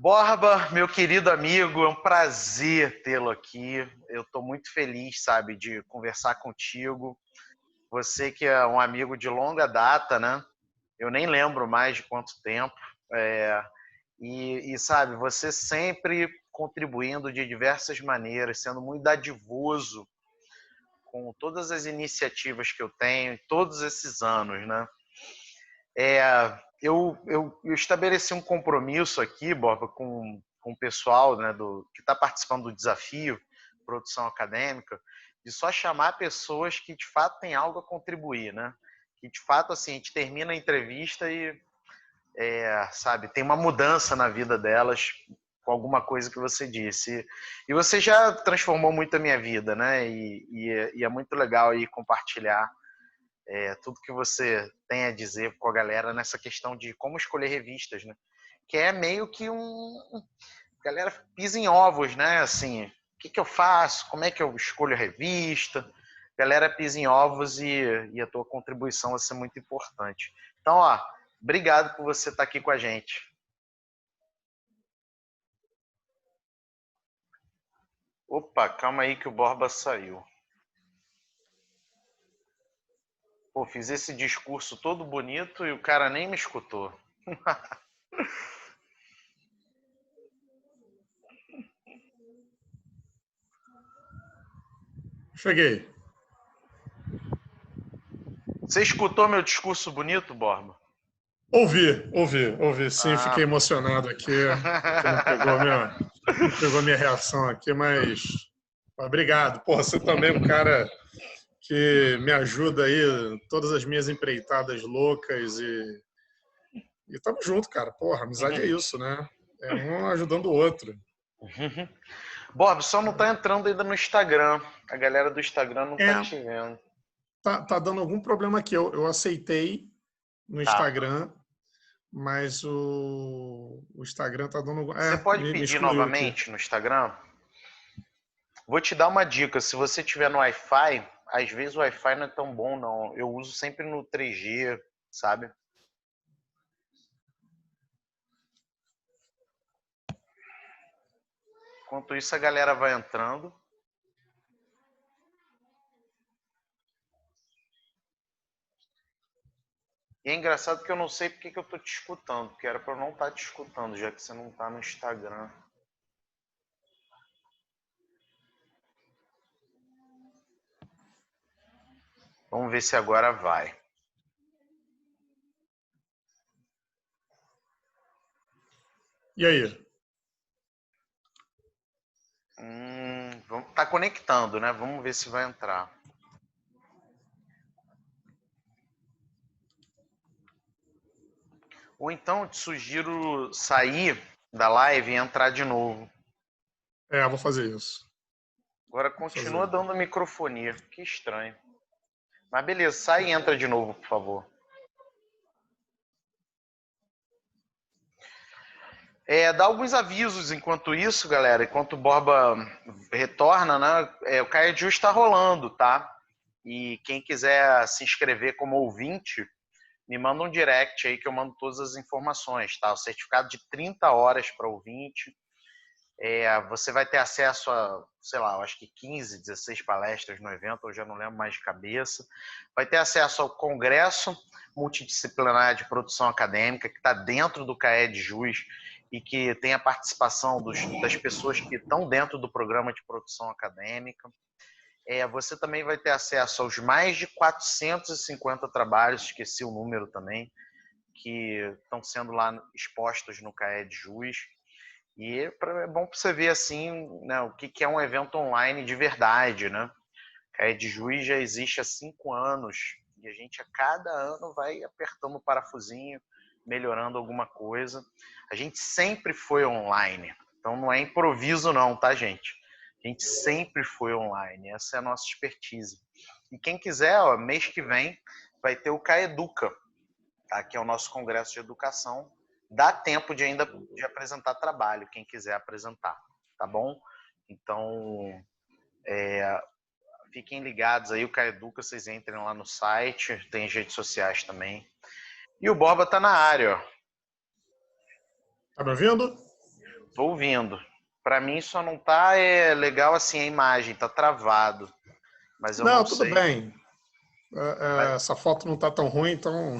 Borba, meu querido amigo, é um prazer tê-lo aqui. Eu estou muito feliz, sabe, de conversar contigo. Você que é um amigo de longa data, né? Eu nem lembro mais de quanto tempo. É, sabe, você sempre contribuindo de diversas maneiras, sendo muito dadivoso com todas as iniciativas que eu tenho, todos esses anos, né? É, eu estabeleci um compromisso aqui, Borba, com o pessoal, né, que está participando do desafio Produção Acadêmica, de só chamar pessoas que de fato têm algo a contribuir, né? Que de fato assim, a gente termina a entrevista e sabe, tem uma mudança na vida delas com alguma coisa que você disse. E você já transformou muito a minha vida, né? E é muito legal aí compartilhar tudo que você tem a dizer com a galera nessa questão de como escolher revistas, né? Que é meio que a galera pisa em ovos, né? Assim, o que eu faço? Como é que eu escolho a revista? A galera pisa em ovos e a tua contribuição vai ser muito importante. Então, ó, obrigado por você estar aqui com a gente. Opa, calma aí que o Borba saiu. Pô, fiz esse discurso todo bonito e o cara nem me escutou. Cheguei. Você escutou meu discurso bonito, Borba? Ouvi, sim, fiquei Ah. emocionado aqui, porque não pegou a minha reação aqui, mas obrigado. Porra, você também é um cara que me ajuda aí, todas as minhas empreitadas loucas e tamo junto, cara. Porra, amizade é isso, né? É um ajudando o outro. Bob, só não tá entrando ainda no Instagram. A galera do Instagram não tá É, te vendo. tá dando algum problema aqui. Eu aceitei no Tá. Instagram, mas o Instagram tá dando. Você pode Me pedir excluiu aqui. novamente no Instagram? Vou te dar uma dica. Se você tiver no Wi-Fi, às vezes o Wi-Fi não é tão bom, não. Eu uso sempre no 3G, sabe? Enquanto isso, a galera vai entrando. E é engraçado que eu não sei porque que eu tô te escutando, porque era pra eu não estar te escutando, já que você não tá no Instagram. Vamos ver se agora vai. E aí? Tá conectando, né? Vamos ver se vai entrar. Ou então eu te sugiro sair da live e entrar de novo. Vou fazer isso. Agora Vou continua fazer. dando microfonia. Que estranho. Mas beleza, sai e entra de novo, por favor. Dá alguns avisos enquanto isso, galera. Enquanto o Borba retorna, né? O Kaiju está rolando, tá? E quem quiser se inscrever como ouvinte, me manda um direct aí que eu mando todas as informações, tá? O certificado de 30 horas para ouvinte. Você vai ter acesso a, sei lá, eu acho que 15, 16 palestras no evento, eu já não lembro mais de cabeça. Vai ter acesso ao Congresso Multidisciplinar de Produção Acadêmica, que está dentro do CAED JUS e que tem a participação das pessoas que estão dentro do programa de produção acadêmica. Você também vai ter acesso aos mais de 450 trabalhos, esqueci o número também, que estão sendo lá expostos no CAED JUS. E é bom para você ver assim, né, o que é um evento online de verdade, né? A EdJuiz já existe há 5 anos e a gente a cada ano vai apertando o parafusinho, melhorando alguma coisa. A gente sempre foi online, então não é improviso não, tá, gente? A gente sempre foi online, essa é a nossa expertise. E quem quiser, ó, mês que vem vai ter o Caeduca, tá? Que é o nosso congresso de educação. Dá tempo de ainda de apresentar trabalho, quem quiser apresentar, tá bom? Então, fiquem ligados aí, o Caeduca, vocês entrem lá no site, tem as redes sociais também. E o Borba tá na área, ó. Tá me ouvindo? Tô ouvindo. Para mim só não tá legal assim a imagem, tá travado. Mas eu não Não, tudo sei. bem. Essa foto não tá tão ruim, então.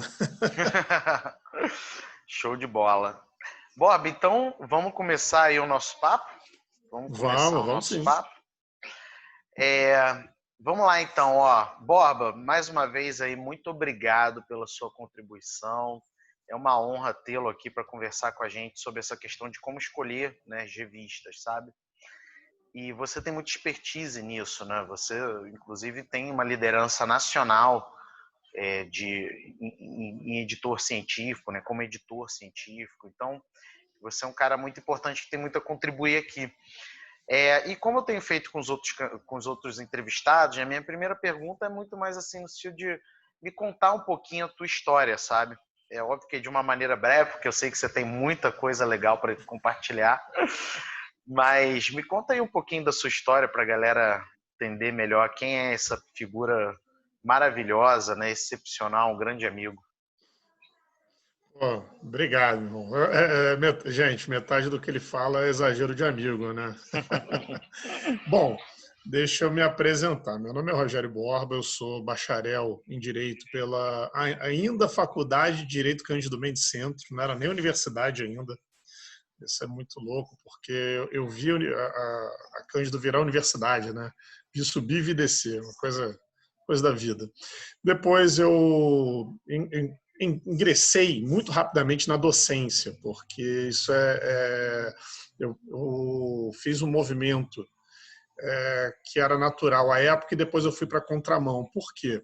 Show de bola. Bob, então vamos começar aí o nosso papo? Vamos começar o Vamos nosso sim. papo? Vamos lá então, ó. Borba, mais uma vez aí, muito obrigado pela sua contribuição. É uma honra tê-lo aqui para conversar com a gente sobre essa questão de como escolher, né, as revistas, sabe? E você tem muita expertise nisso, né? Você, inclusive, tem uma liderança nacional em editor científico, né? Como editor científico. Então, você é um cara muito importante que tem muito a contribuir aqui. E como eu tenho feito com os outros entrevistados, a minha primeira pergunta é muito mais assim no sentido de me contar um pouquinho a tua história, sabe? É óbvio que de uma maneira breve, porque eu sei que você tem muita coisa legal para compartilhar, mas me conta aí um pouquinho da sua história para a galera entender melhor quem é essa figura maravilhosa, né? Excepcional, um grande amigo. Pô, obrigado, irmão. Gente, metade do que ele fala é exagero de amigo, né? Bom, deixa eu me apresentar. Meu nome é Rogério Borba, eu sou bacharel em Direito pela ainda Faculdade de Direito Cândido Mendes Centro, não era nem universidade ainda. Isso é muito louco, porque eu vi a Cândido virar universidade, né? Vi subir e descer, uma coisa da vida. Depois eu ingressei muito rapidamente na docência, porque isso eu fiz um movimento que era natural à época e depois eu fui para a contramão. Por quê?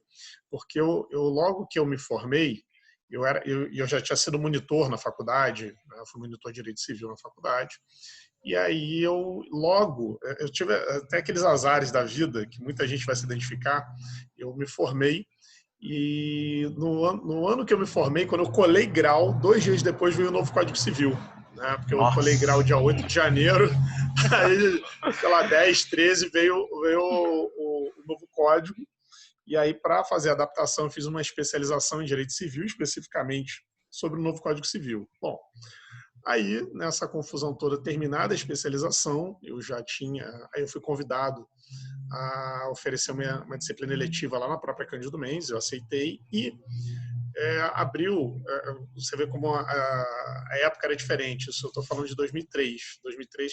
Porque eu logo que eu me formei, eu já tinha sido monitor na faculdade, né? Eu fui monitor de Direito Civil na faculdade, e aí eu tive até aqueles azares da vida, que muita gente vai se identificar, eu me formei, e no ano que eu me formei, quando eu colei grau, 2 dias depois veio o novo Código Civil, né? Porque eu colei grau Nossa! dia 8 de janeiro, aí, sei lá, 10, 13 veio o novo código, e aí, para fazer a adaptação, eu fiz uma especialização em Direito Civil, especificamente sobre o novo Código Civil. Bom, aí, nessa confusão toda, terminada a especialização, aí eu fui convidado a oferecer uma disciplina eletiva lá na própria Cândido Mendes, eu aceitei, e abriu, você vê como a época era diferente, isso eu estou falando de 2003. 2003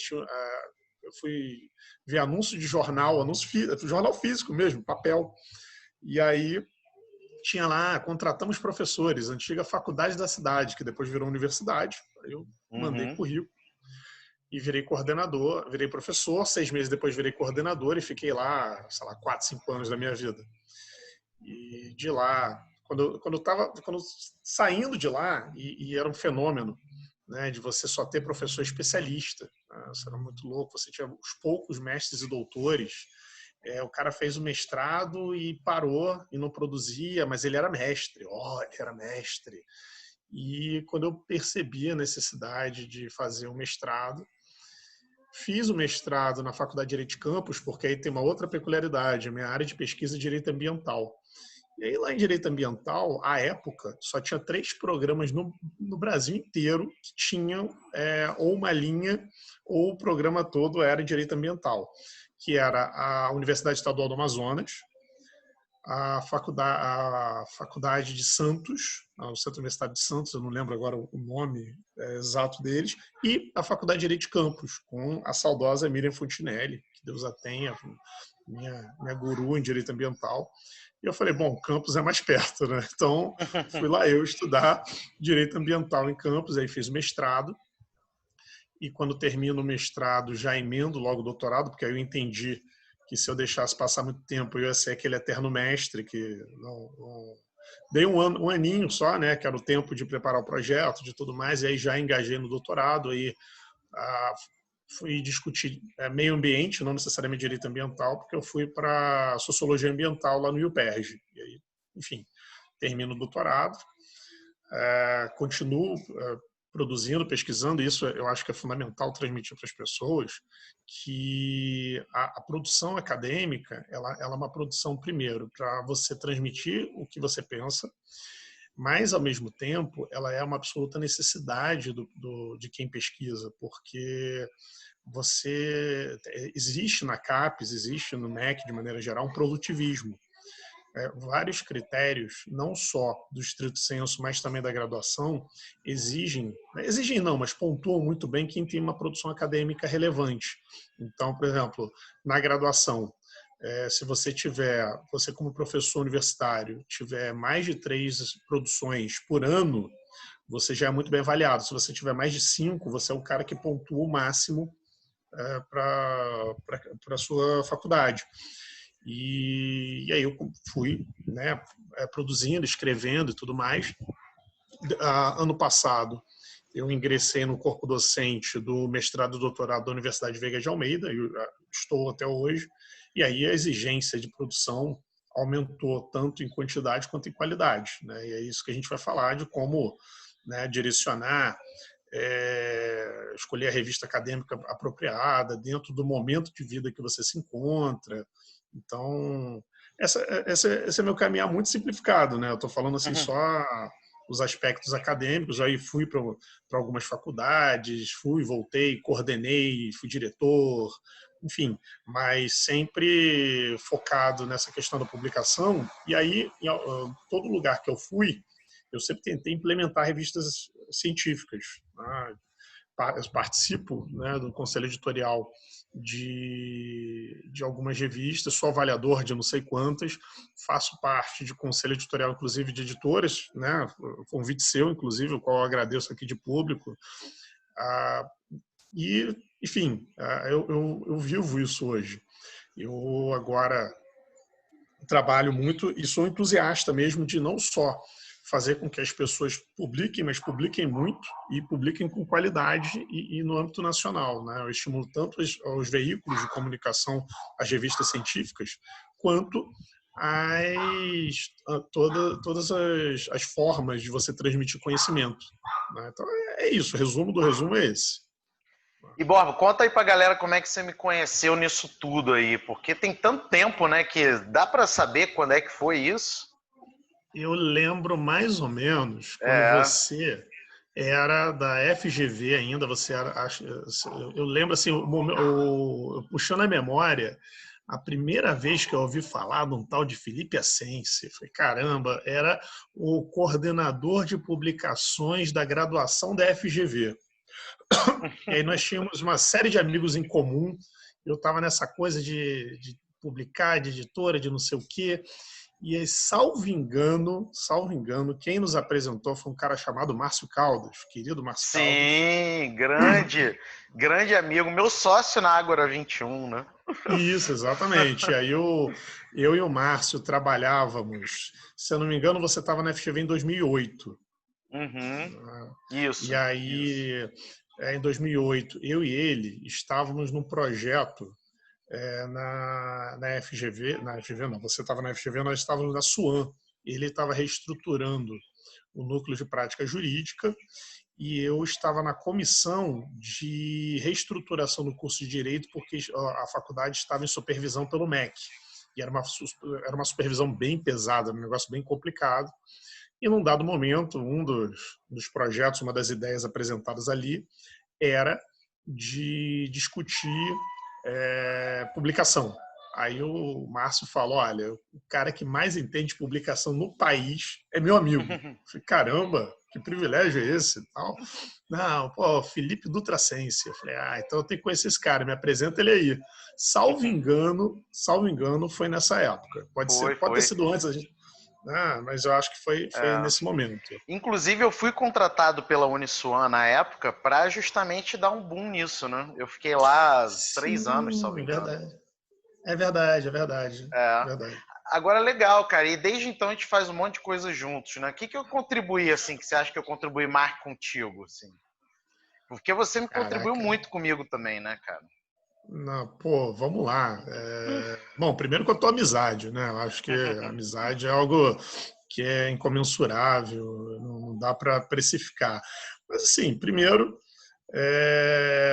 eu fui ver anúncio de jornal, jornal físico mesmo, papel, e aí tinha lá, contratamos professores, antiga faculdade da cidade, que depois virou universidade. Aí eu mandei Uhum. currículo e virei coordenador, virei professor. 6 meses depois virei coordenador e fiquei lá, sei lá, 4, 5 anos da minha vida. E de lá, quando saindo de lá, e era um fenômeno, né, de você só ter professor especialista. Né, isso era muito louco. Você tinha os poucos mestres e doutores. O cara fez o mestrado e parou e não produzia, mas ele era mestre. Ele era mestre. E quando eu percebi a necessidade de fazer o mestrado, fiz o mestrado na Faculdade de Direito de Campos, porque aí tem uma outra peculiaridade. A minha área de pesquisa é Direito Ambiental. E aí, lá em Direito Ambiental, à época, só tinha 3 programas no Brasil inteiro que tinham ou uma linha ou o programa todo era em Direito Ambiental, que era a Universidade Estadual do Amazonas, a Faculdade de Santos, o Centro Universitário de Santos, eu não lembro agora o nome exato deles, e a Faculdade de Direito de Campos, com a saudosa Miriam Fontinelli, que Deus a tenha, minha guru em Direito Ambiental. E eu falei, bom, Campos é mais perto, né? Então, fui lá eu estudar Direito Ambiental em Campos, aí fiz o mestrado, e quando termino o mestrado já emendo logo o doutorado, porque aí eu entendi que se eu deixasse passar muito tempo eu ia ser aquele eterno mestre, que não... Dei um aninho só, né, que era o tempo de preparar o projeto, de tudo mais, e aí já engajei no doutorado, aí fui discutir meio ambiente, não necessariamente direito ambiental, porque eu fui para sociologia ambiental lá no UPERJ. E aí, enfim, termino o doutorado, continuo produzindo, pesquisando, isso eu acho que é fundamental transmitir para as pessoas, que a produção acadêmica, ela é uma produção, primeiro, para você transmitir o que você pensa, Mas, ao mesmo tempo, ela é uma absoluta necessidade de quem pesquisa, porque existe na CAPES, existe no MEC, de maneira geral, um produtivismo. Vários critérios, não só do estrito sensu, mas também da graduação, exigem não, mas pontuam muito bem quem tem uma produção acadêmica relevante. Então, por exemplo, na graduação, se você como professor universitário, tiver mais de 3 produções por ano, você já é muito bem avaliado. Se você tiver mais de 5, você é o cara que pontua o máximo para a sua faculdade. E aí eu fui, né, produzindo, escrevendo e tudo mais. Ano passado, eu ingressei no corpo docente do mestrado e doutorado da Universidade Veiga de Almeida, eu estou até hoje, e aí a exigência de produção aumentou tanto em quantidade quanto em qualidade, né? E é isso que a gente vai falar de como, né, direcionar, escolher a revista acadêmica apropriada dentro do momento de vida que você se encontra. Então, esse é meu caminhar muito simplificado, né? Eu estou falando assim só os aspectos acadêmicos. Aí fui para algumas faculdades, voltei, coordenei, fui diretor, enfim, mas sempre focado nessa questão da publicação. E aí, em todo lugar que eu fui, eu sempre tentei implementar revistas científicas. Eu participo, né, do conselho editorial de algumas revistas, sou avaliador de não sei quantas, faço parte de conselho editorial, inclusive, de editoras, né, convite seu, inclusive, o qual eu agradeço aqui de público. E, enfim, eu vivo isso hoje. Eu agora trabalho muito e sou entusiasta mesmo de não só fazer com que as pessoas publiquem, mas publiquem muito e publiquem com qualidade e no âmbito nacional, né? Eu estimulo tanto os veículos de comunicação, as revistas científicas, quanto todas as formas de você transmitir conhecimento, né? Então é isso, o resumo do resumo é esse. E, Borba, conta aí pra galera como é que você me conheceu nisso tudo aí, porque tem tanto tempo, né, que dá para saber quando é que foi isso? Eu lembro mais ou menos quando você era da FGV ainda, você era, eu lembro assim, puxando a memória, a primeira vez que eu ouvi falar de um tal de Felipe Assense, foi caramba, era o coordenador de publicações da graduação da FGV. E aí nós tínhamos uma série de amigos em comum, eu estava nessa coisa de publicar, de editora, de não sei o quê. E aí, salvo engano, quem nos apresentou foi um cara chamado Márcio Caldas, querido Márcio Caldas. Sim, grande amigo, meu sócio na Ágora 21, né? Isso, exatamente. E aí eu e o Márcio trabalhávamos, se eu não me engano, você estava na FGV em 2008. Isso. E aí, em 2008, eu e ele estávamos num projeto na FGV, não, você estava na FGV, nós estávamos na SUAM. Ele estava reestruturando o núcleo de prática jurídica e eu estava na comissão de reestruturação do curso de Direito porque a faculdade estava em supervisão pelo MEC. E era uma supervisão bem pesada, um negócio bem complicado. E num dado momento, um dos projetos, uma das ideias apresentadas ali era de discutir publicação. Aí o Márcio falou, olha, o cara que mais entende de publicação no país é meu amigo. Eu falei, caramba, que privilégio é esse? Tal. Não, pô, Felipe Dutracense. Eu falei, então eu tenho que conhecer esse cara, me apresenta ele aí. Salvo engano, foi nessa época. Pode ter sido antes, mas eu acho que foi nesse momento. Inclusive, eu fui contratado pela Uniswan na época para justamente dar um boom nisso, né? Eu fiquei lá 3 anos, salvo engano. É verdade. Agora, legal, cara. E desde então a gente faz um monte de coisa juntos, né? O que eu contribuí, assim, que você acha que eu contribuí mais contigo, assim? Porque você me contribuiu muito comigo também, né, cara? Não, pô, vamos lá. Bom, primeiro com a tua amizade, né? Eu acho que a amizade é algo que é incomensurável, não dá para precificar. Mas, assim, primeiro,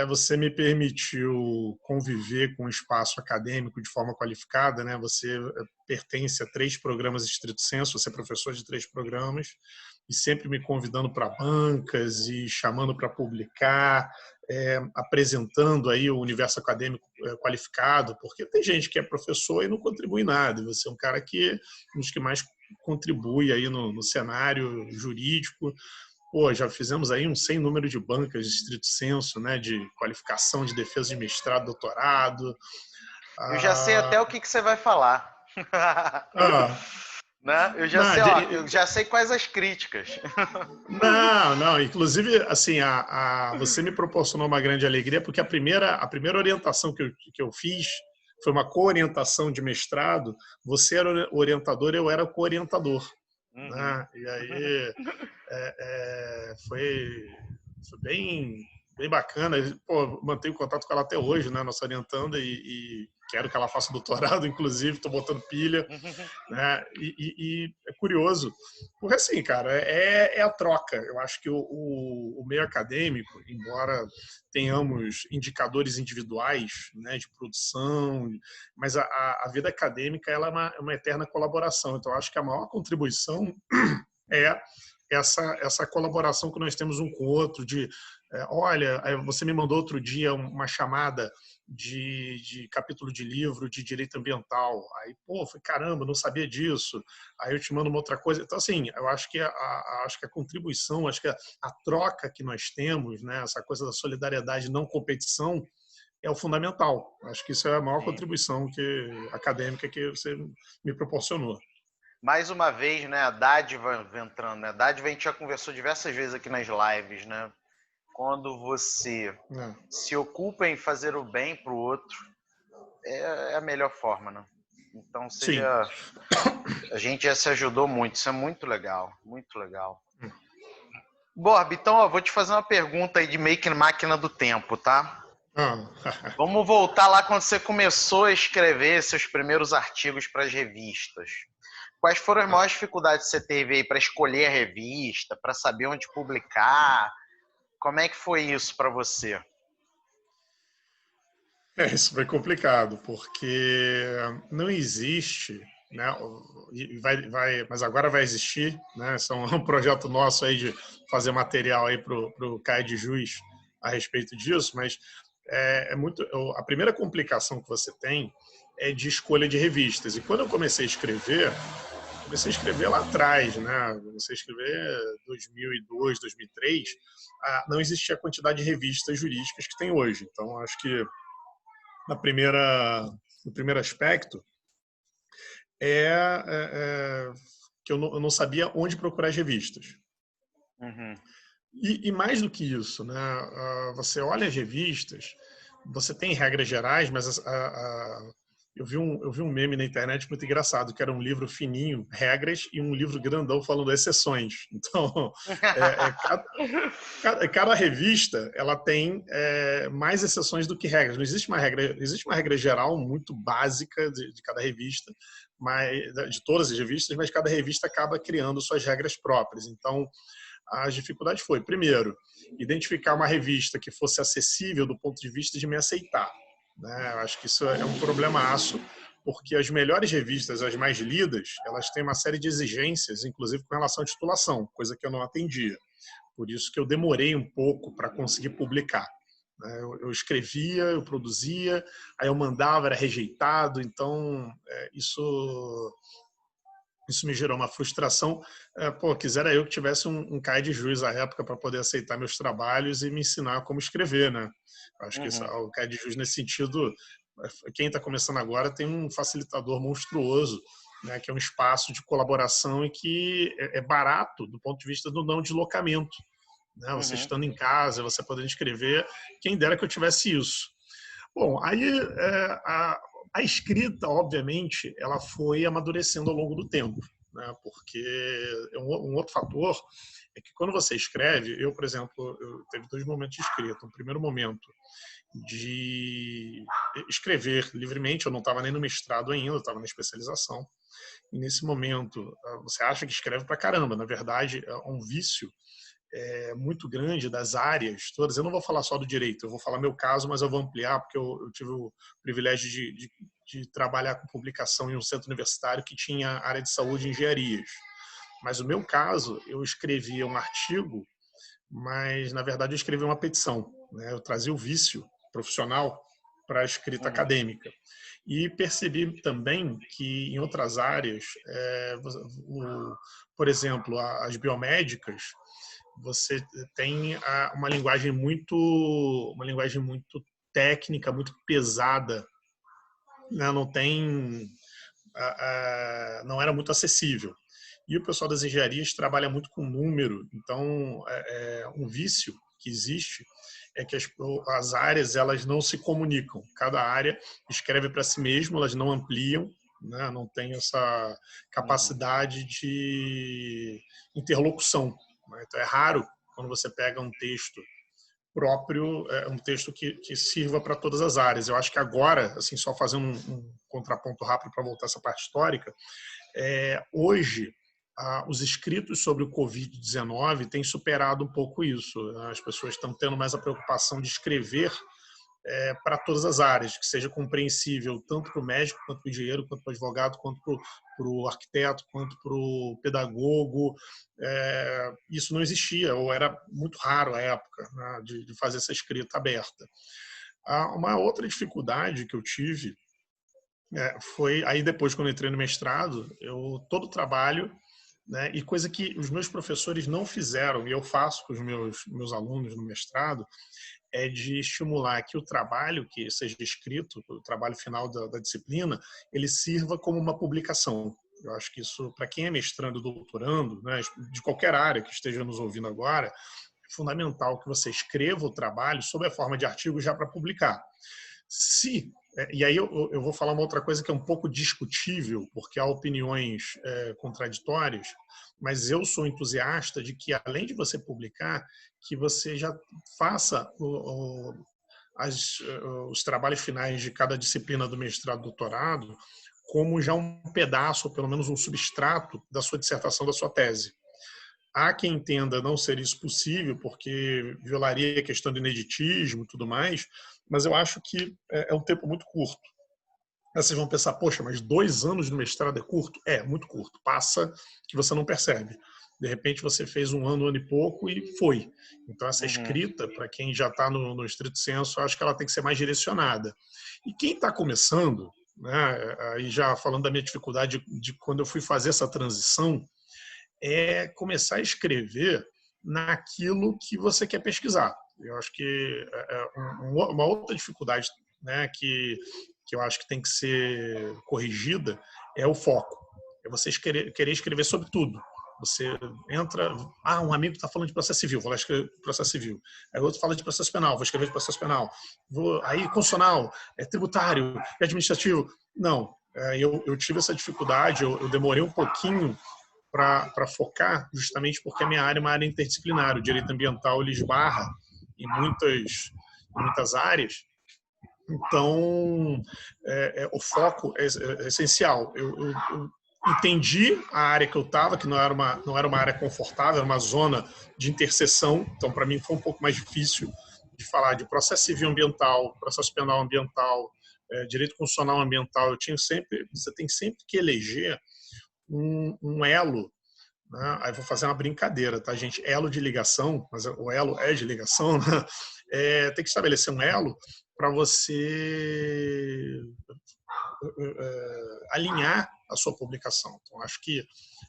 você me permitiu conviver com o espaço acadêmico de forma qualificada, né? Você pertence a 3 programas estrito sensu, você é professor de 3 programas, e sempre me convidando para bancas e chamando para publicar, apresentando aí o universo acadêmico qualificado, porque tem gente que é professor e não contribui nada, e você é um cara que um dos que mais contribui aí no cenário jurídico. Pô, já fizemos aí um sem número de bancas de estrito sensu, né, de qualificação de defesa de mestrado, doutorado. Eu já sei até o que você vai falar. Ah, Né? Eu já não, sei, ó, eu já sei quais as críticas. não. Inclusive, assim, você me proporcionou uma grande alegria, porque a primeira orientação que eu fiz foi uma co-orientação de mestrado. Você era orientador, eu era co-orientador. Uhum. Né? E aí foi bem bacana. Pô, mantenho contato com ela até hoje, né? Nossa orientanda, e quero que ela faça doutorado, inclusive, estou botando pilha. Né? E é curioso, porque assim, cara, é a troca. Eu acho que o meio acadêmico, embora tenhamos indicadores individuais, né, de produção, mas a vida acadêmica ela é uma eterna colaboração. Então, eu acho que a maior contribuição é essa colaboração que nós temos um com o outro, de olha, você me mandou outro dia uma chamada de capítulo de livro de direito ambiental. Aí, pô, foi caramba, não sabia disso. Aí eu te mando uma outra coisa. Então, assim, eu acho que acho que a contribuição, acho que a troca que nós temos, né, essa coisa da solidariedade, não competição, é o fundamental. Acho que isso é a maior Sim. contribuição acadêmica que você me proporcionou. Mais uma vez, né, a dádiva entrando, né? A dádiva a gente já conversou diversas vezes aqui nas lives, né? Quando você se ocupa em fazer o bem para o outro, é a melhor forma, né? Então, Sim. a gente já se ajudou muito, isso é muito legal, muito legal. Borb, então, ó, vou te fazer uma pergunta aí de meio que máquina do tempo, tá? Vamos voltar lá quando você começou a escrever seus primeiros artigos para as revistas. Quais foram as maiores dificuldades que você teve aí para escolher a revista, para saber onde publicar? Como é que foi isso para você? Isso foi complicado, porque não existe, né? Mas agora vai existir, né? Isso é um projeto nosso aí de fazer material aí para o CAE de Juiz a respeito disso, mas a primeira complicação que você tem é de escolha de revistas. E quando eu comecei a escrever lá atrás, né? Comecei a escrever 2002, 2003, não existia a quantidade de revistas jurídicas que tem hoje. Então, acho que no primeiro aspecto que eu não sabia onde procurar as revistas. Uhum. E mais do que isso, né? Você olha as revistas, você tem regras gerais, mas eu vi um meme na internet muito engraçado, que era um livro fininho, regras, e um livro grandão falando exceções. Então, cada revista ela tem mais exceções do que regras. Não existe uma regra, existe uma regra geral muito básica de cada revista, de todas as revistas, mas cada revista acaba criando suas regras próprias. Então, as dificuldades foi, primeiro, identificar uma revista que fosse acessível do ponto de vista de me aceitar. Né? Eu acho que isso é um problemaço, porque as melhores revistas, as mais lidas, elas têm uma série de exigências, inclusive com relação à titulação, coisa que eu não atendia. Por isso que eu demorei um pouco para conseguir publicar. Eu escrevia, eu produzia, aí eu mandava, era rejeitado, então isso me gerou uma frustração. Pô, quisera eu que tivesse um CAE de juiz à época para poder aceitar meus trabalhos e me ensinar como escrever, né? Acho que o CAE de juiz, nesse sentido, quem está começando agora tem um facilitador monstruoso, né, que é um espaço de colaboração e que é barato do ponto de vista do não deslocamento. Né? Você estando em casa, você podendo escrever, quem dera que eu tivesse isso. Bom, aí a escrita, obviamente, ela foi amadurecendo ao longo do tempo, né? Porque um outro fator é que quando você escreve, eu, por exemplo, eu teve 2 momentos de escrita. Um primeiro momento de escrever livremente, eu não estava nem no mestrado ainda, eu estava na especialização. E nesse momento, você acha que escreve pra caramba. Na verdade, é um vício muito grande das áreas todas. Eu não vou falar só do direito, eu vou falar meu caso, mas eu vou ampliar, porque eu tive o privilégio de trabalhar com publicação em um centro universitário que tinha área de saúde e engenharias. Mas o meu caso, eu escrevia um artigo, mas na verdade eu escrevi uma petição, né? Eu trazia o vício profissional para a escrita acadêmica. E percebi também que em outras áreas, por exemplo, as biomédicas, você tem uma linguagem muito técnica, muito pesada, né? Não era muito acessível. E o pessoal das engenharias trabalha muito com número, então um vício que existe é que as áreas elas não se comunicam. Cada área escreve para si mesma, elas não ampliam, né? Não tem essa capacidade de interlocução, né? Então é raro quando você pega um texto próprio, um texto que sirva para todas as áreas. Eu acho que agora, assim, só fazendo um contraponto rápido para voltar a essa parte histórica, hoje os escritos sobre o Covid-19 têm superado um pouco isso. As pessoas estão tendo mais a preocupação de escrever para todas as áreas, que seja compreensível tanto para o médico, quanto para o engenheiro, quanto para o advogado, quanto para o arquiteto, quanto para o pedagogo. Isso não existia, ou era muito raro à época, né, de fazer essa escrita aberta. Uma outra dificuldade que eu tive foi, aí depois, quando eu entrei no mestrado, todo o trabalho, né, e coisa que os meus professores não fizeram, e eu faço com os meus alunos no mestrado, é de estimular que o trabalho que seja escrito, o trabalho final da disciplina, ele sirva como uma publicação. Eu acho que isso, para quem é mestrando, doutorando, né, de qualquer área que esteja nos ouvindo agora, é fundamental que você escreva o trabalho sob a forma de artigo já para publicar. E aí eu vou falar uma outra coisa que é um pouco discutível, porque há opiniões contraditórias, mas eu sou entusiasta de que, além de você publicar, que você já faça os trabalhos finais de cada disciplina do mestrado e doutorado como já um pedaço, ou pelo menos um substrato da sua dissertação, da sua tese. Há quem entenda não ser isso possível, porque violaria a questão do ineditismo e tudo mais, mas eu acho que é um tempo muito curto. Aí vocês vão pensar, poxa, mas 2 anos de mestrado é curto? É, muito curto. Passa que você não percebe. De repente você fez 1 ano, 1 ano e pouco e foi. Então essa escrita, para quem já está no estrito senso, eu acho que ela tem que ser mais direcionada. E quem está começando, né, aí já falando da minha dificuldade de quando eu fui fazer essa transição, é começar a escrever naquilo que você quer pesquisar. Eu acho que uma outra dificuldade, né, que eu acho que tem que ser corrigida é o foco. É você querer escrever sobre tudo. Você entra, um amigo está falando de processo civil, vou lá escrever processo civil. Aí outro fala de processo penal, vou escrever de processo penal. Aí constitucional, tributário, administrativo. Não, eu tive essa dificuldade, eu demorei um pouquinho para focar, justamente porque a minha área é uma área interdisciplinar. O direito ambiental ele esbarra em muitas áreas. Então, o foco é essencial. Eu entendi a área que eu estava, que não era uma área confortável, era uma zona de interseção. Então, para mim, foi um pouco mais difícil de falar de processo civil ambiental, processo penal ambiental, direito constitucional ambiental. Você tem sempre que eleger um elo, né? Aí vou fazer uma brincadeira, tá, gente? Elo de ligação, mas o elo é de ligação, né? Tem que estabelecer um elo para você alinhar a sua publicação. Então, acho que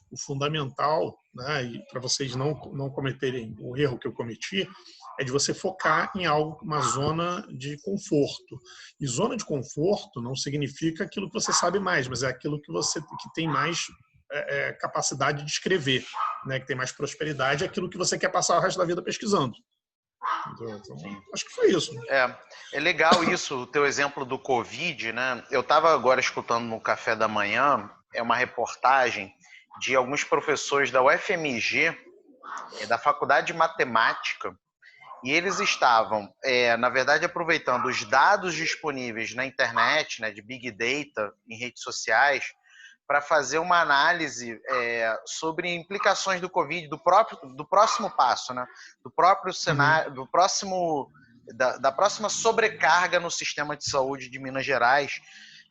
o fundamental, né, e para vocês não cometerem o erro que eu cometi, é de você focar em algo, uma zona de conforto. E zona de conforto não significa aquilo que você sabe mais, mas é aquilo que tem mais capacidade de escrever, né, que tem mais prosperidade, é aquilo que você quer passar o resto da vida pesquisando. Então, acho que foi isso. É legal isso, o teu exemplo do Covid, né? Eu estava agora escutando no café da manhã, uma reportagem de alguns professores da UFMG, da Faculdade de Matemática, e eles estavam, na verdade, aproveitando os dados disponíveis na internet, né, de Big Data, em redes sociais, para fazer uma análise sobre implicações do Covid, do próximo passo, né? Do próprio cenário, da próxima sobrecarga no sistema de saúde de Minas Gerais,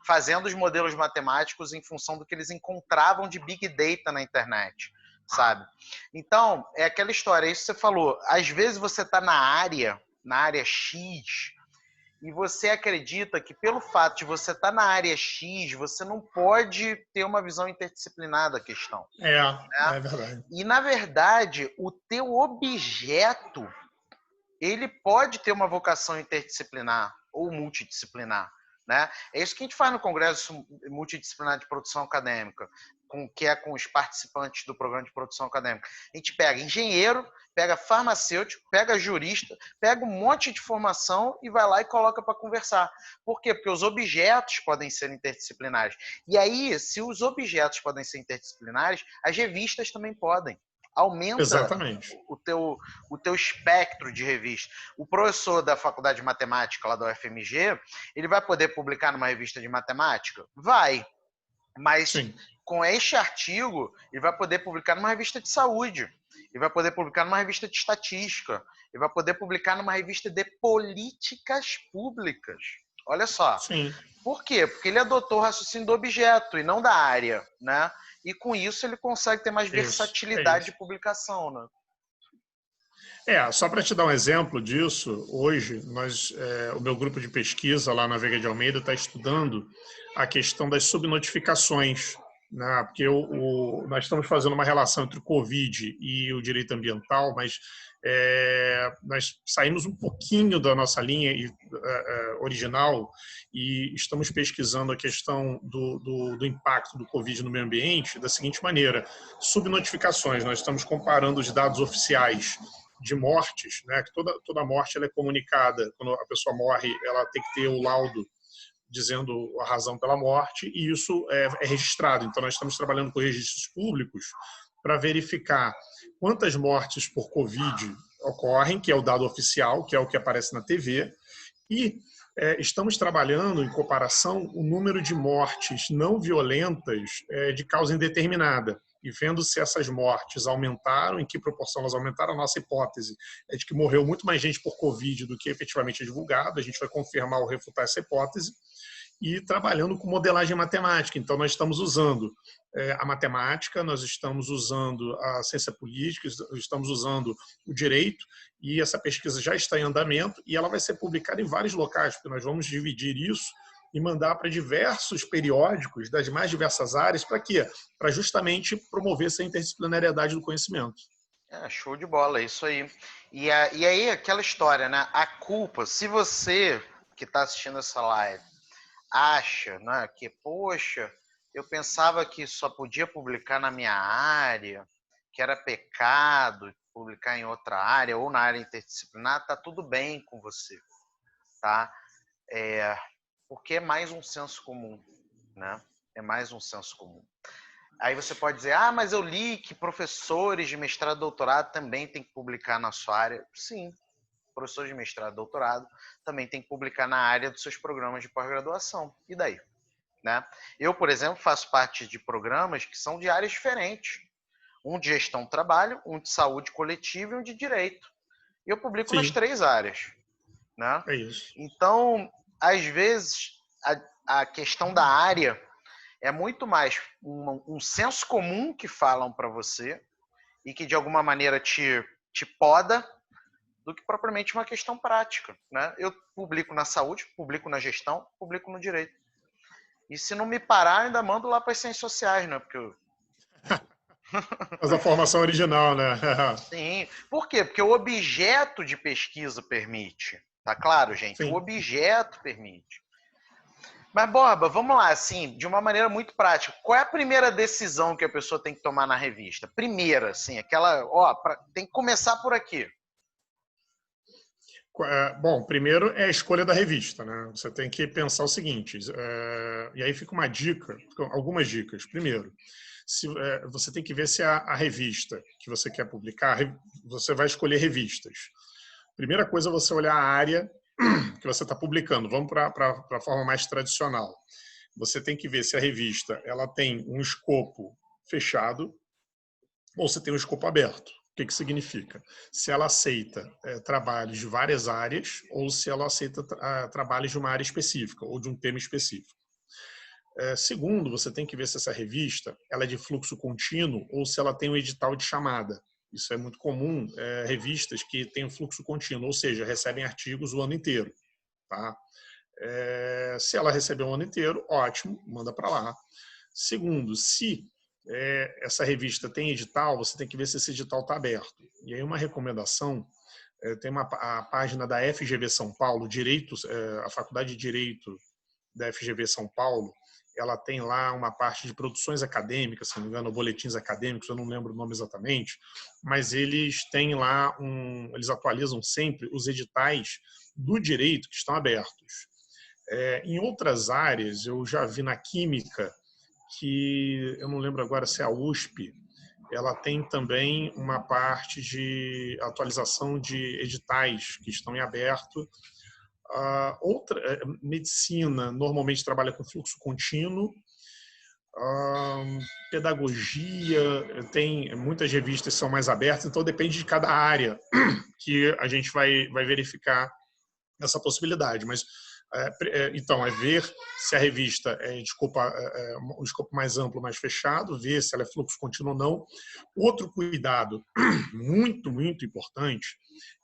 fazendo os modelos matemáticos em função do que eles encontravam de Big Data na internet, sabe? Então, é aquela história, é isso que você falou, às vezes você está na área X, e você acredita que pelo fato de você estar na área X, você não pode ter uma visão interdisciplinar da questão. É verdade. E, na verdade, o teu objeto, ele pode ter uma vocação interdisciplinar ou multidisciplinar. Né? É isso que a gente faz no Congresso Multidisciplinar de Produção Acadêmica, que é com os participantes do programa de produção acadêmica. A gente pega engenheiro, pega farmacêutico, pega jurista, pega um monte de formação e vai lá e coloca para conversar. Por quê? Porque os objetos podem ser interdisciplinares. E aí, se os objetos podem ser interdisciplinares, as revistas também podem. Aumenta Exatamente. o teu espectro de revista. O professor da Faculdade de Matemática, lá da UFMG, ele vai poder publicar numa revista de matemática? Vai. Mas Sim. Com este artigo, ele vai poder publicar numa revista de saúde, ele vai poder publicar numa revista de estatística, ele vai poder publicar numa revista de políticas públicas. Olha só. Sim. Por quê? Porque ele adotou o raciocínio do objeto e não da área, né? E com isso ele consegue ter mais versatilidade de publicação, né? Só para te dar um exemplo disso, hoje o meu grupo de pesquisa lá na Veiga de Almeida está estudando a questão das subnotificações, né? Porque nós estamos fazendo uma relação entre o Covid e o direito ambiental, mas nós saímos um pouquinho da nossa linha original e estamos pesquisando a questão do impacto do Covid no meio ambiente da seguinte maneira: subnotificações. Nós estamos comparando os dados oficiais de mortes, né? Que toda morte ela é comunicada. Quando a pessoa morre, ela tem que ter o laudo dizendo a razão pela morte, e isso é registrado. Então, nós estamos trabalhando com registros públicos para verificar quantas mortes por Covid ocorrem, que é o dado oficial, que é o que aparece na TV, e estamos trabalhando, em comparação, o número de mortes não violentas de causa indeterminada, e vendo se essas mortes aumentaram, em que proporção elas aumentaram. A nossa hipótese é de que morreu muito mais gente por Covid do que efetivamente é divulgado. A gente vai confirmar ou refutar essa hipótese, e trabalhando com modelagem matemática. Então, nós estamos usando a matemática, nós estamos usando a ciência política, estamos usando o direito, e essa pesquisa já está em andamento e ela vai ser publicada em vários locais, porque nós vamos dividir isso e mandar para diversos periódicos das mais diversas áreas. Para quê? Para justamente promover essa interdisciplinariedade do conhecimento. Show de bola, é isso aí. E aí, aquela história, né? A culpa, se você que está assistindo essa live acha, né, que, poxa, eu pensava que só podia publicar na minha área, que era pecado publicar em outra área ou na área interdisciplinar, tá tudo bem com você, tá? Porque é mais um senso comum, né? É mais um senso comum. Aí você pode dizer, mas eu li que professores de mestrado e doutorado também têm que publicar na sua área. Sim, professores de mestrado e doutorado também têm que publicar na área dos seus programas de pós-graduação. E daí? Né? Eu, por exemplo, faço parte de programas que são de áreas diferentes. Um de gestão do trabalho, um de saúde coletiva e um de direito. E eu publico Sim. nas 3 áreas. Né? É isso. Então, às vezes, a questão da área é muito mais um senso comum que falam para você e que, de alguma maneira, te poda, do que propriamente uma questão prática. Né? Eu publico na saúde, publico na gestão, publico no direito. E se não me parar, ainda mando lá para as ciências sociais, né? Porque Mas a formação original, né? Sim. Por quê? Porque o objeto de pesquisa permite. Tá claro, gente? Sim. O objeto permite. Mas, Borba, vamos lá, assim, de uma maneira muito prática. Qual é a primeira decisão que a pessoa tem que tomar na revista? Primeira, assim, aquela, tem que começar por aqui. Bom, primeiro é a escolha da revista, né? Você tem que pensar o seguinte, e aí fica uma dica, algumas dicas. Primeiro, você tem que ver se a revista que você quer publicar, você vai escolher revistas. Primeira coisa é você olhar a área que você está publicando. Vamos para a forma mais tradicional. você tem que ver se a revista ela tem um escopo fechado ou se tem um escopo aberto. O que significa? Se ela aceita trabalhos de várias áreas ou se ela aceita trabalhos de uma área específica ou de um tema específico. Segundo, você tem que ver se essa revista ela é de fluxo contínuo ou se ela tem um edital de chamada. Isso é muito comum, revistas que têm um fluxo contínuo, ou seja, recebem artigos o ano inteiro. Tá? Se ela receber o ano inteiro, ótimo, manda para lá. Segundo, se essa revista tem edital, você tem que ver se esse edital está aberto. E aí uma recomendação, tem a página da FGV São Paulo, a Faculdade de Direito da FGV São Paulo, ela tem lá uma parte de produções acadêmicas, se não me engano, boletins acadêmicos, eu não lembro o nome exatamente, mas eles têm lá eles atualizam sempre os editais do direito que estão abertos. Em outras áreas, eu já vi na química, que eu não lembro agora se é a USP, ela tem também uma parte de atualização de editais que estão em aberto. Medicina normalmente trabalha com fluxo contínuo. Pedagogia, tem muitas revistas que são mais abertas, então depende de cada área que a gente vai verificar essa possibilidade. Mas então, ver se a revista é de um escopo mais amplo, mais fechado, ver se ela é fluxo contínuo ou não. Outro cuidado muito, muito importante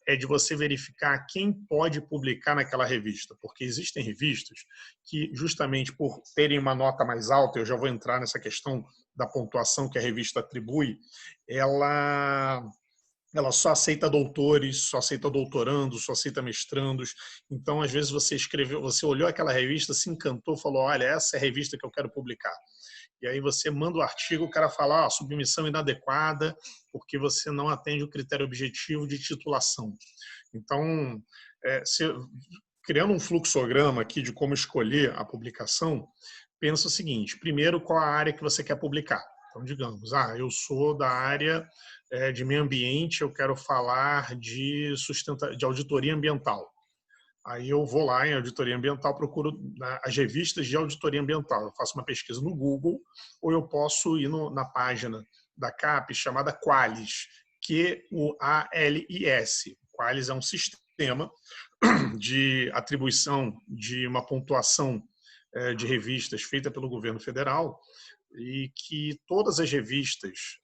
é de você verificar quem pode publicar naquela revista, porque existem revistas que, justamente por terem uma nota mais alta, eu já vou entrar nessa questão da pontuação que a revista atribui, ela só aceita doutores, só aceita doutorandos, só aceita mestrandos. Então, às vezes, você olhou aquela revista, se encantou, falou, olha, essa é a revista que eu quero publicar. E aí você manda o artigo, o cara fala, submissão inadequada, porque você não atende o critério objetivo de titulação. Então, criando um fluxograma aqui de como escolher a publicação, pensa o seguinte, primeiro, qual a área que você quer publicar? Então, digamos, eu sou da área de meio ambiente, eu quero falar de auditoria ambiental. Aí eu vou lá em auditoria ambiental, procuro as revistas de auditoria ambiental. Eu faço uma pesquisa no Google, ou eu posso ir na página da CAPES chamada Qualis, Q-U-A-L-I-S. Qualis é um sistema de atribuição de uma pontuação de revistas feita pelo governo federal, e que todas as revistas,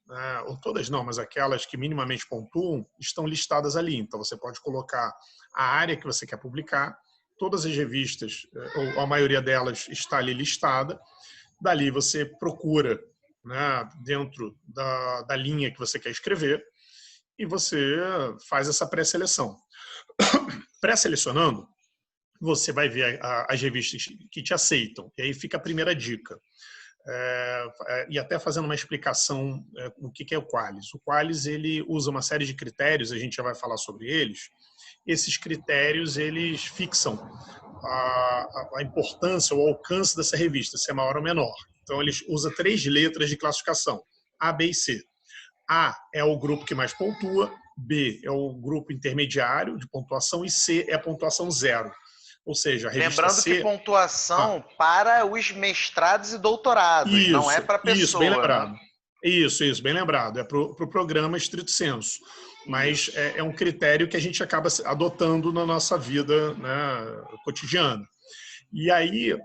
ou todas não, mas aquelas que minimamente pontuam, estão listadas ali. Então, você pode colocar a área que você quer publicar, todas as revistas, ou a maioria delas, está ali listada. Dali você procura, dentro da linha que você quer escrever, e você faz essa pré-seleção. Pré-selecionando, você vai ver as revistas que te aceitam. E aí fica a primeira dica. E até fazendo uma explicação o que é o Qualis. O Qualis ele usa uma série de critérios, a gente já vai falar sobre eles. Esses critérios eles fixam a importância, o alcance dessa revista, se é maior ou menor. Então, eles usam 3 letras de classificação, A, B e C. A é o grupo que mais pontua, B é o grupo intermediário de pontuação e C é a pontuação 0. Ou seja, a revista Lembrando C... que pontuação para os mestrados e doutorados, não é para pessoa. Isso, bem lembrado. Né? Isso, bem lembrado. É para o programa estrito sensu. Mas é um critério que a gente acaba adotando na nossa vida cotidiana. E aí,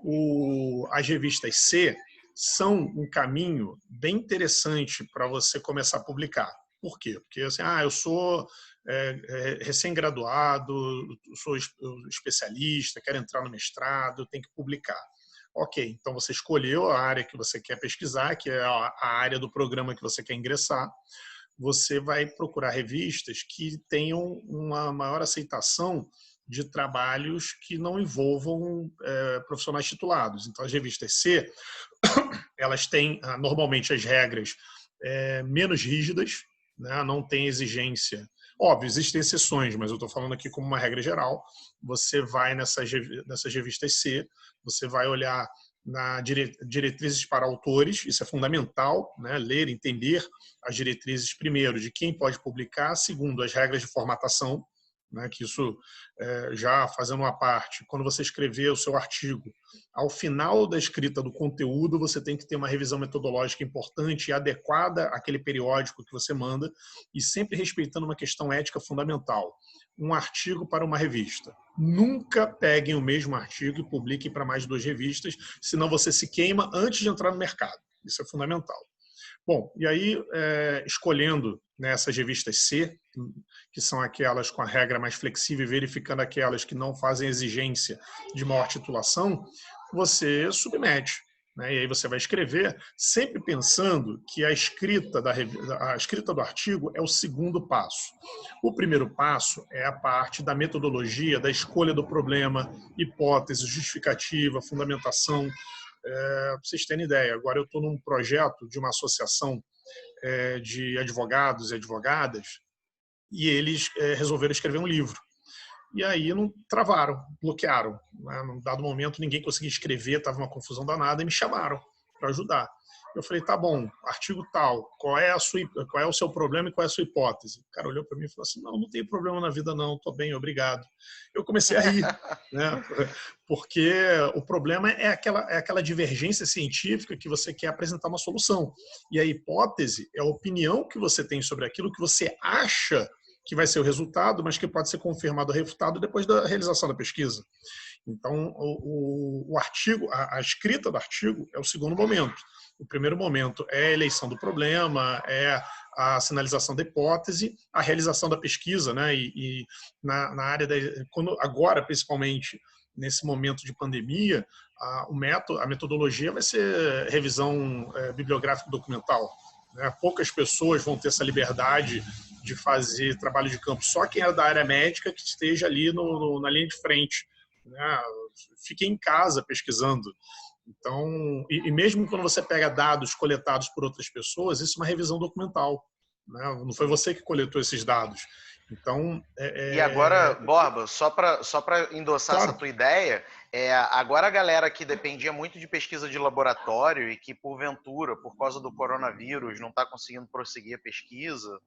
as revistas C são um caminho bem interessante para você começar a publicar. Por quê? Porque assim, eu sou recém-graduado, sou especialista, quero entrar no mestrado, tenho que publicar. Ok, então você escolheu a área que você quer pesquisar, que é a área do programa que você quer ingressar. Você vai procurar revistas que tenham uma maior aceitação de trabalhos que não envolvam profissionais titulados. Então, as revistas C, elas têm normalmente as regras menos rígidas, não tem exigência. Óbvio, existem exceções, mas eu estou falando aqui como uma regra geral. Você vai nessas revistas C, você vai olhar diretrizes para autores, isso é fundamental, ler, entender as diretrizes, primeiro, de quem pode publicar, segundo, as regras de formatação, né, que isso, já fazendo uma parte, quando você escrever o seu artigo, ao final da escrita do conteúdo, você tem que ter uma revisão metodológica importante e adequada àquele periódico que você manda, e sempre respeitando uma questão ética fundamental. Um artigo para uma revista. Nunca peguem o mesmo artigo e publiquem para mais de 2 revistas, senão você se queima antes de entrar no mercado. Isso é fundamental. Bom, e aí, escolhendo, né, essas revistas C, que são aquelas com a regra mais flexível, e verificando aquelas que não fazem exigência de maior titulação, você submete. Né? E aí você vai escrever, sempre pensando que a escrita do artigo é o segundo passo. O primeiro passo é a parte da metodologia, da escolha do problema, hipótese, justificativa, fundamentação. Para vocês terem ideia, agora eu estou num projeto de uma associação de advogados e advogadas, e eles resolveram escrever um livro. E aí não travaram, bloquearam. Né? Num dado momento ninguém conseguia escrever, estava uma confusão danada, e me chamaram para ajudar. Eu falei, tá bom, artigo tal, qual é o seu problema e qual é a sua hipótese? O cara olhou para mim e falou assim, não tem problema na vida não, estou bem, obrigado. Eu comecei a rir, né? Porque o problema é aquela divergência científica que você quer apresentar uma solução. E a hipótese é a opinião que você tem sobre aquilo que você acha que vai ser o resultado, mas que pode ser confirmado ou refutado depois da realização da pesquisa. Então, o artigo, a escrita do artigo é o segundo momento. O primeiro momento é a eleição do problema, é a sinalização da hipótese, a realização da pesquisa, né? E na área agora, principalmente nesse momento de pandemia, a metodologia vai ser revisão bibliográfica documental. Né? Poucas pessoas vão ter essa liberdade de fazer trabalho de campo. Só quem é da área médica que esteja ali na linha de frente. Né? Fique em casa pesquisando. Então, e mesmo quando você pega dados coletados por outras pessoas, isso é uma revisão documental. Né? Não foi você que coletou esses dados. Então, E agora, Borba, só para endossar claro. essa tua ideia, agora a galera que dependia muito de pesquisa de laboratório e que, porventura, por causa do coronavírus, não está conseguindo prosseguir a pesquisa,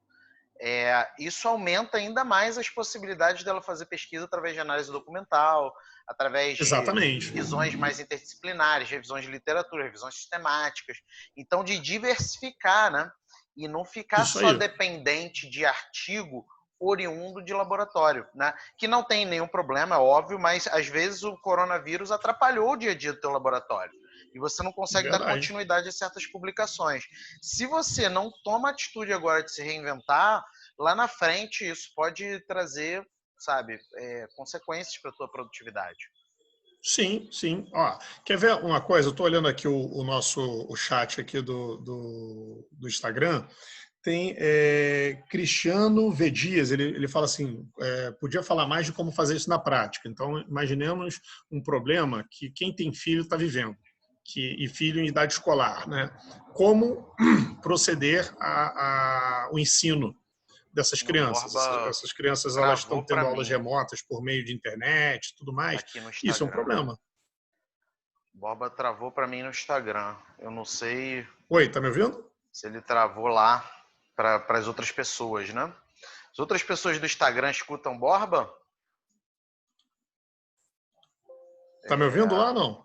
isso aumenta ainda mais as possibilidades dela fazer pesquisa através de análise documental, através de Exatamente. visões mais interdisciplinares, revisões de literatura, revisões sistemáticas. Então, de diversificar, né? E não ficar Isso só aí. dependente de artigo oriundo de laboratório, né? Que não tem nenhum problema, é óbvio, mas às vezes o coronavírus atrapalhou o dia a dia do teu laboratório e você não consegue dar continuidade a certas publicações. Se você não toma atitude agora de se reinventar, lá na frente isso pode trazer, sabe, consequências para a tua produtividade. Sim, sim. Ó, quer ver uma coisa? Eu estou olhando aqui o chat aqui do Instagram. Tem Cristiano V. Dias, ele fala assim, podia falar mais de como fazer isso na prática. Então, imaginemos um problema que quem tem filho está vivendo, e filho em idade escolar. Né? Como proceder ao ensino dessas crianças? Essas crianças elas estão tendo aulas remotas por meio de internet e tudo mais. Isso é um problema. Borba travou para mim no Instagram. Eu não sei... Oi, tá me ouvindo? Se ele travou lá para as outras pessoas, né? As outras pessoas do Instagram escutam Borba? Tá me ouvindo lá ou não?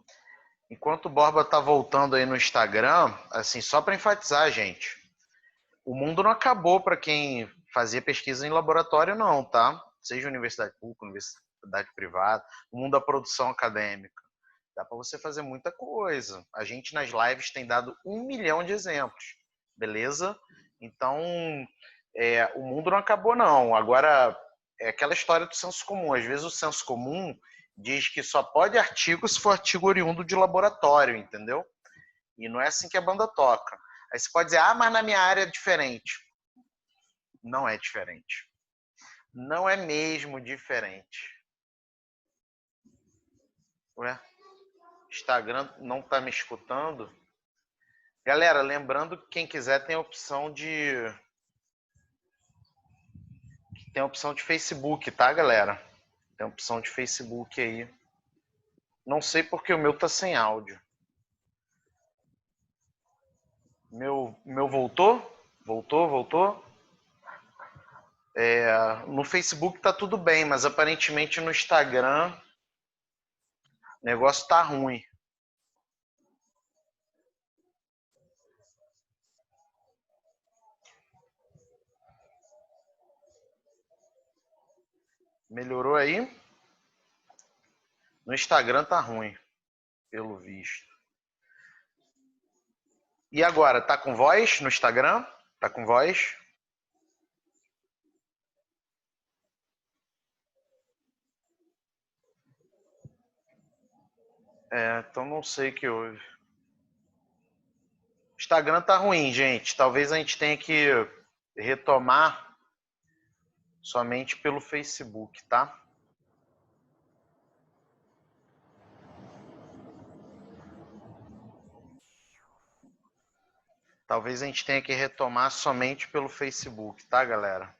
Enquanto o Borba tá voltando aí no Instagram, assim, só para enfatizar, gente, o mundo não acabou para quem fazia pesquisa em laboratório, não, tá? Seja universidade pública, universidade privada, o mundo da produção acadêmica. Dá para você fazer muita coisa. A gente nas lives tem dado 1 milhão de exemplos, beleza? Então, o mundo não acabou, não. Agora, é aquela história do senso comum. Às vezes o senso comum diz que só pode artigo se for artigo oriundo de laboratório, entendeu? E não é assim que a banda toca. Aí você pode dizer, mas na minha área é diferente. Não é diferente. Não é mesmo diferente. Ué? Instagram não tá me escutando? Galera, lembrando que quem quiser tem a opção de... Tem a opção de Facebook, tá, galera? Tem a opção de Facebook aí. Não sei porque o meu tá sem áudio. Meu voltou? Voltou? No Facebook tá tudo bem, mas aparentemente no Instagram o negócio tá ruim. Melhorou aí? No Instagram tá ruim, pelo visto. E agora, tá com voz no Instagram? Tá com voz? Então não sei o que houve. Instagram tá ruim, gente. Talvez a gente tenha que retomar somente pelo Facebook, tá? Talvez a gente tenha que retomar somente pelo Facebook, tá, galera?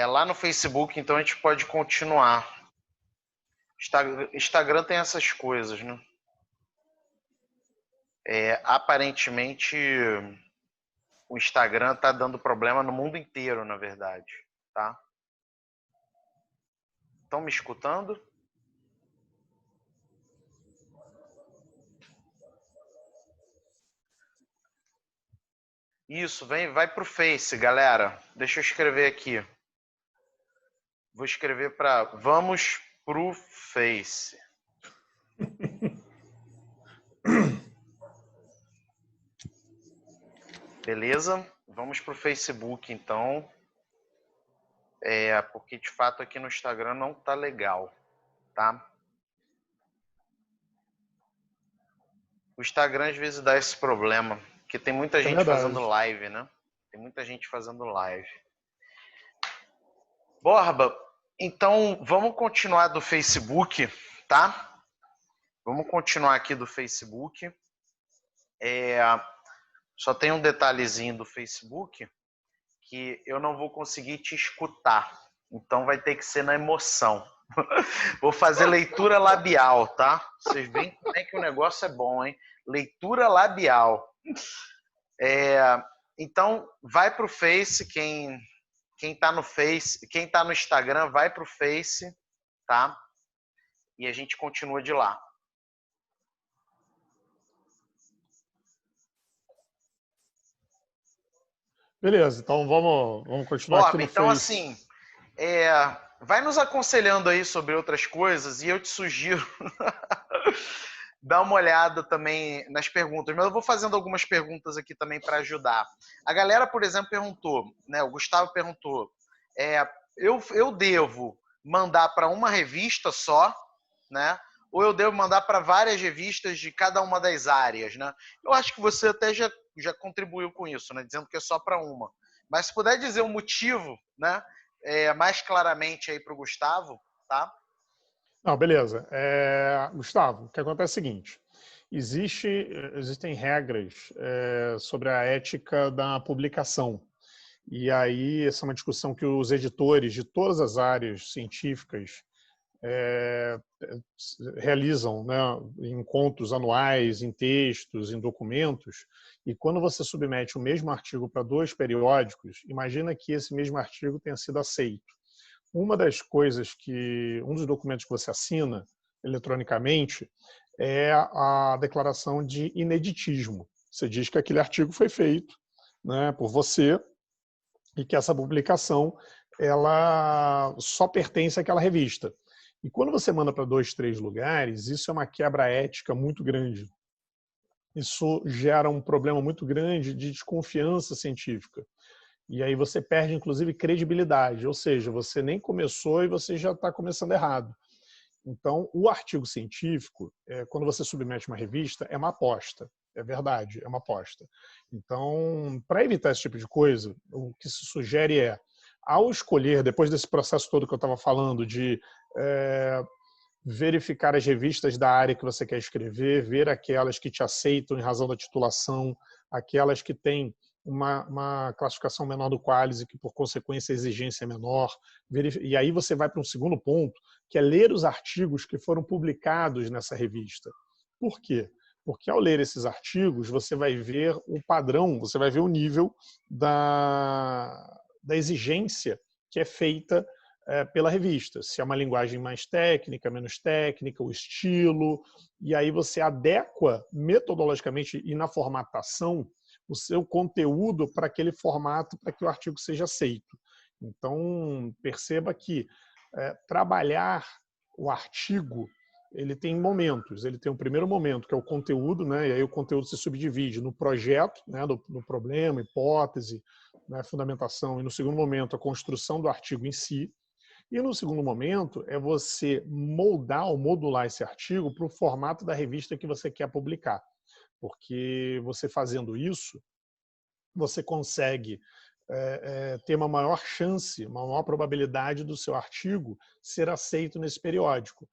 Lá no Facebook, então, a gente pode continuar. Instagram tem essas coisas, né? Aparentemente, o Instagram tá dando problema no mundo inteiro, na verdade, tá? Estão me escutando? Isso, vai pro Face, galera. Deixa eu escrever aqui. Vou escrever para vamos pro Face. Beleza? Vamos pro Facebook, então. Porque de fato aqui no Instagram não tá legal, tá? O Instagram às vezes dá esse problema, porque tem muita gente fazendo live, né? Tem muita gente fazendo live. Borba, então vamos continuar do Facebook, tá? Vamos continuar aqui do Facebook. Só tem um detalhezinho do Facebook que eu não vou conseguir te escutar. Então vai ter que ser na emoção. Vou fazer leitura labial, tá? Vocês veem como é que o negócio é bom, hein? Leitura labial. Então, vai pro Face, quem tá no Face, quem tá no Instagram, vai pro Face, tá? E a gente continua de lá. Beleza, então vamos continuar aqui no então, Face. Assim, vai nos aconselhando aí sobre outras coisas e eu te sugiro dar uma olhada também nas perguntas. Mas eu vou fazendo algumas perguntas aqui também para ajudar. A galera, por exemplo, perguntou, né? O Gustavo perguntou, eu devo mandar para uma revista só, né? Ou eu devo mandar para várias revistas de cada uma das áreas, né? Eu acho que você até já contribuiu com isso, né? Dizendo que é só para uma. Mas se puder dizer o motivo, né? Mais claramente aí para o Gustavo, tá? Não, beleza. Gustavo, o que acontece é o seguinte: existem regras sobre a ética da publicação. E aí, essa é uma discussão que os editores de todas as áreas científicas realizam, né, em encontros anuais, em textos, em documentos. E quando você submete o mesmo artigo para 2 periódicos, imagina que esse mesmo artigo tenha sido aceito. Um dos documentos que você assina eletronicamente é a declaração de ineditismo. Você diz que aquele artigo foi feito, né, por você e que essa publicação ela só pertence àquela revista. E quando você manda para 2, 3 lugares, isso é uma quebra ética muito grande. Isso gera um problema muito grande de desconfiança científica. E aí você perde, inclusive, credibilidade. Ou seja, você nem começou e você já está começando errado. Então, o artigo científico, quando você submete uma revista, é uma aposta. É verdade, é uma aposta. Então, para evitar esse tipo de coisa, o que se sugere ao escolher, depois desse processo todo que eu estava falando, de verificar as revistas da área que você quer escrever, ver aquelas que te aceitam em razão da titulação, aquelas que têm uma classificação menor do Qualis e que, por consequência, a exigência é menor. E aí você vai para um segundo ponto, que é ler os artigos que foram publicados nessa revista. Por quê? Porque ao ler esses artigos, você vai ver o padrão, você vai ver o nível da exigência que é feita pela revista. Se é uma linguagem mais técnica, menos técnica, o estilo, e aí você adequa metodologicamente e na formatação o seu conteúdo para aquele formato, para que o artigo seja aceito. Então, perceba que trabalhar o artigo, ele tem momentos. Ele tem um primeiro momento, que é o conteúdo, né? E aí o conteúdo se subdivide no projeto, né? no problema, hipótese, né? Fundamentação, e no segundo momento, a construção do artigo em si. E no segundo momento é você moldar ou modular esse artigo para o formato da revista que você quer publicar. Porque você fazendo isso, você consegue ter uma maior chance, uma maior probabilidade do seu artigo ser aceito nesse periódico.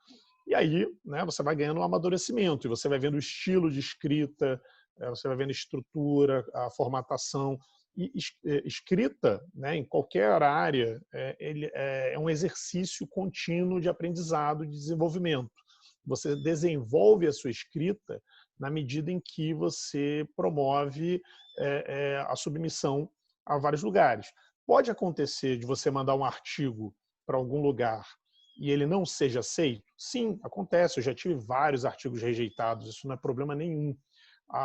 E aí, né, você vai ganhando um amadurecimento, e você vai vendo o estilo de escrita, você vai vendo a estrutura, a formatação. E escrita, né, em qualquer área, ele é um exercício contínuo de aprendizado, de desenvolvimento. Você desenvolve a sua escrita na medida em que você promove a submissão a vários lugares. Pode acontecer de você mandar um artigo para algum lugar e ele não seja aceito? Sim, acontece. Eu já tive vários artigos rejeitados, isso não é problema nenhum.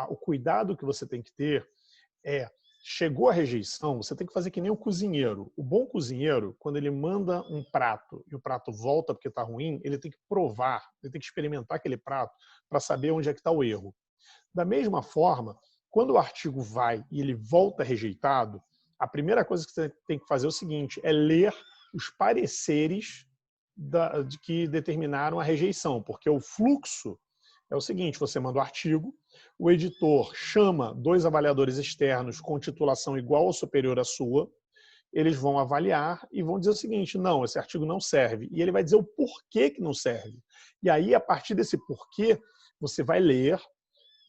O cuidado que você tem que ter chegou a rejeição, você tem que fazer que nem um cozinheiro. O bom cozinheiro, quando ele manda um prato e o prato volta porque está ruim, ele tem que provar, ele tem que experimentar aquele prato para saber onde é que está o erro. Da mesma forma, quando o artigo vai e ele volta rejeitado, a primeira coisa que você tem que fazer é o seguinte, é ler os pareceres de que determinaram a rejeição, porque o fluxo é o seguinte, você manda o artigo, o editor chama 2 avaliadores externos com titulação igual ou superior à sua, eles vão avaliar e vão dizer o seguinte, não, esse artigo não serve. E ele vai dizer o porquê que não serve. E aí, a partir desse porquê, você vai ler,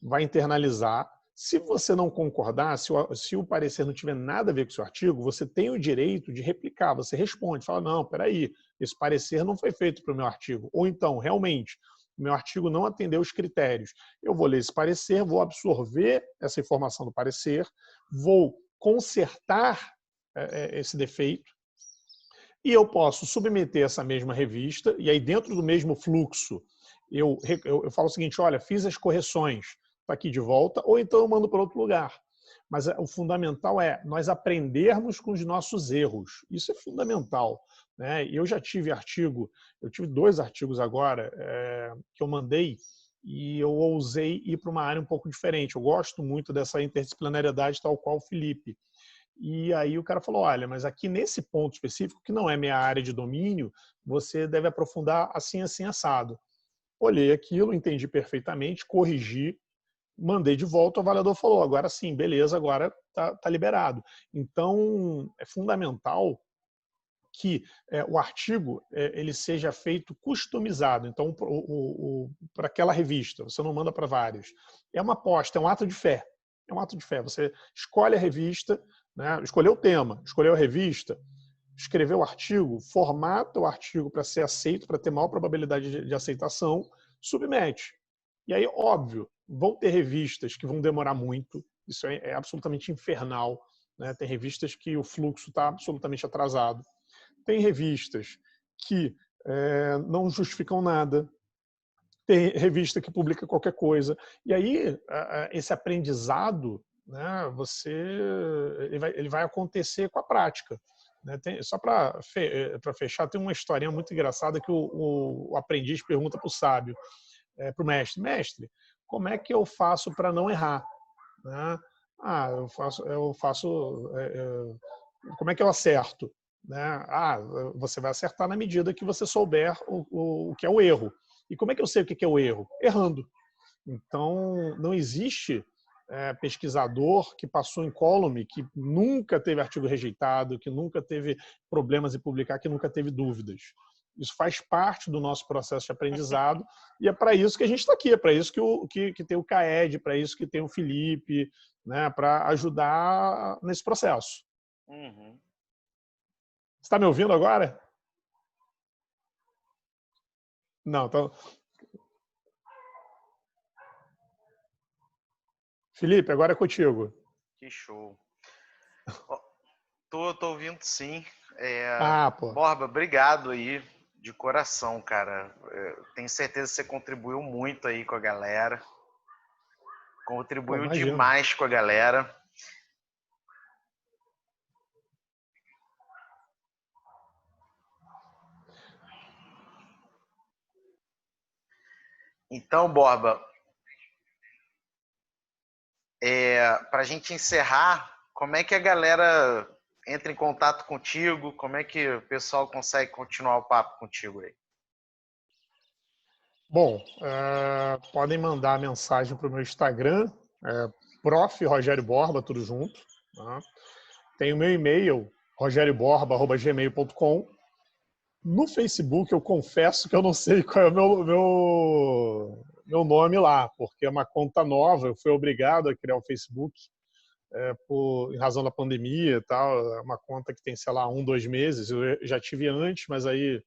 vai internalizar. Se você não concordar, se o parecer não tiver nada a ver com o seu artigo, você tem o direito de replicar. Você responde, fala, não, peraí, esse parecer não foi feito para o meu artigo. Ou então, realmente, o meu artigo não atendeu os critérios. Eu vou ler esse parecer, vou absorver essa informação do parecer, vou consertar esse defeito, e eu posso submeter essa mesma revista, e aí dentro do mesmo fluxo, eu falo o seguinte, olha, fiz as correções, está aqui de volta, ou então eu mando para outro lugar. Mas o fundamental é nós aprendermos com os nossos erros. Isso é fundamental. Né? Eu já tive artigo, eu tive 2 artigos agora que eu mandei e eu ousei ir para uma área um pouco diferente. Eu gosto muito dessa interdisciplinariedade tal qual o Felipe. E aí o cara falou, olha, mas aqui nesse ponto específico, que não é minha área de domínio, você deve aprofundar assim, assim, assado. Olhei aquilo, entendi perfeitamente, corrigi, mandei de volta, o avaliador falou, agora sim, beleza, agora tá liberado. Então, é fundamental que o artigo ele seja feito customizado. Então, para aquela revista, você não manda para várias. É uma aposta, é um ato de fé. É um ato de fé. Você escolhe a revista, né, escolheu o tema, escolheu a revista, escreveu o artigo, formata o artigo para ser aceito, para ter maior probabilidade de aceitação, submete. E aí, óbvio, vão ter revistas que vão demorar muito, isso é absolutamente infernal. Né? Tem revistas que o fluxo está absolutamente atrasado. Tem revistas que não justificam nada, tem revista que publica qualquer coisa. E aí, esse aprendizado, né, ele vai acontecer com a prática. Né? Só para fechar, tem uma historinha muito engraçada que o aprendiz pergunta para o sábio, para o mestre, mestre, como é que eu faço para não errar? Né? Como é que eu acerto? Né? Você vai acertar na medida que você souber o que é o erro. E como é que eu sei o que é o erro? Errando. Então, não existe pesquisador que passou em incólume, que nunca teve artigo rejeitado, que nunca teve problemas em publicar, que nunca teve dúvidas. Isso faz parte do nosso processo de aprendizado e é para isso que a gente está aqui, é para isso que tem o CAED, para isso que tem o Felipe, né, para ajudar nesse processo. Uhum. Você está me ouvindo agora? Não, então... Felipe, agora é contigo. Que show. Tô ouvindo sim. Pô. Borba, obrigado aí, de coração, cara. Tenho certeza que você contribuiu muito aí com a galera. Pô, Contribuiu imagina. demais com a galera. Então, Borba, para a gente encerrar, como é que a galera entra em contato contigo? Como é que o pessoal consegue continuar o papo contigo aí? Bom, podem mandar mensagem para o meu Instagram, Prof. Rogério Borba, tudo junto. Tá? Tem o meu e-mail, rogerioborba@gmail.com. No Facebook, eu confesso que eu não sei qual é o meu nome lá, porque é uma conta nova, eu fui obrigado a criar o Facebook em razão da pandemia e tal, é uma conta que tem, sei lá, 2 meses, eu já tive antes, mas aí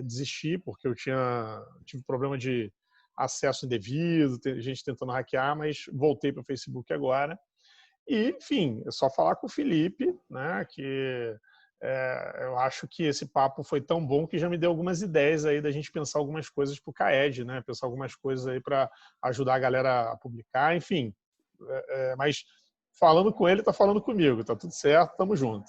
desisti, porque eu tive problema de acesso indevido, gente tentando hackear, mas voltei para o Facebook agora. E, enfim, é só falar com o Felipe, né, que eu acho que esse papo foi tão bom que já me deu algumas ideias aí da gente pensar algumas coisas para o CAED, né, pensar algumas coisas aí para ajudar a galera a publicar, enfim. Mas falando com ele, tá falando comigo, tá tudo certo, tamo junto.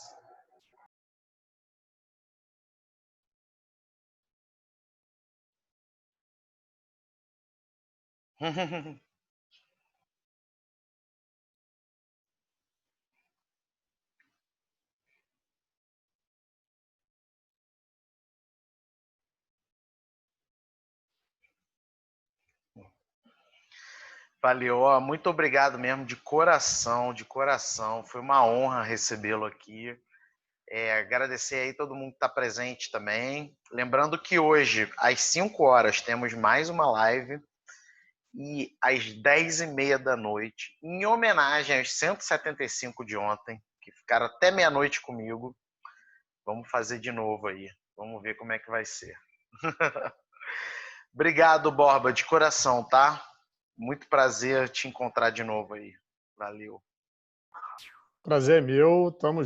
Valeu, ó, muito obrigado mesmo, de coração, de coração. Foi uma honra recebê-lo aqui. Agradecer aí todo mundo que está presente também. Lembrando que hoje, às 5 horas, temos mais uma live. E às 10h30 da noite, em homenagem aos 175 de ontem, que ficaram até meia-noite comigo, vamos fazer de novo aí. Vamos ver como é que vai ser. Obrigado, Borba, de coração, tá? Muito prazer te encontrar de novo aí. Valeu. Prazer é meu, tamo